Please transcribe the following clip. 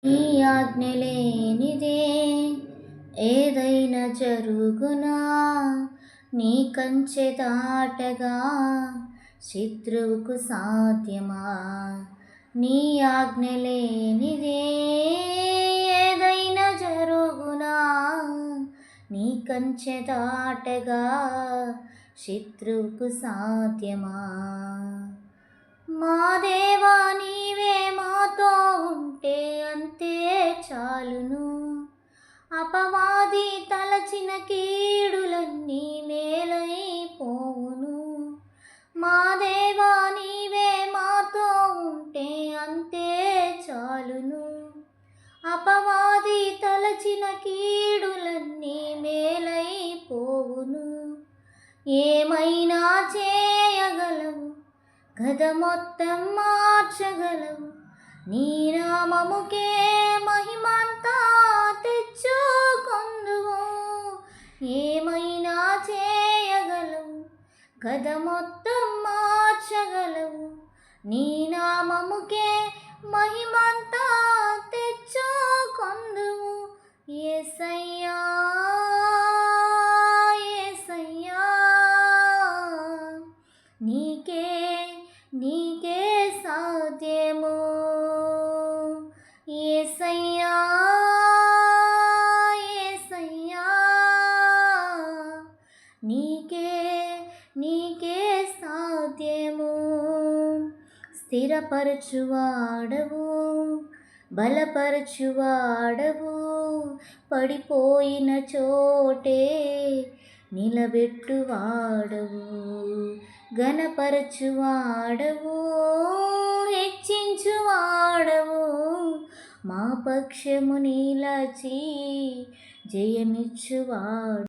నీ ఆజ్ఞ లేనిదే ఏదైనా జరుగునా, నీ కంచె దాటగా శత్రువుకు సాధ్యమా? నీ ఆజ్ఞ లేనిదే ఏదైనా జరుగునా, నీ కంచె దాటగా శత్రువుకు సాధ్యమా? మా దేవా నీవే మాతో ఉంటే అంతే చాలును, అపవాది తలచిన కీడులన్నీ మేలైపోవును. మా దేవా నీవే మాతో ఉంటే అంతే చాలును, అపవాది తలచిన కీడులన్నీ మేలైపోవును. ఏమైనా చేయగలవు, గద మొత్తం మార్చగలవు, నీ నామముకే మహిమంతా తెచ్చుకొందువు. ఏమైనా చేయగలవు, గద మొత్తం మార్చగలవు, నీ నామముకే మహిమంతా తెచ్చుకొందువు. యేసయ్యా యేసయ్యా, నీకే నీకే సాధ్యము. యేసయ్యా యేసయ్యా, నీకే నీకే సాధ్యము. స్థిరపరచువాడవు, బలపరచువాడవు, పడిపోయిన చోటే నిలబెట్టువాడవు, ఘనపరచువాడవు, హెచ్చించువాడవు, మా పక్షము నిలచి జయమిచ్చువాడు.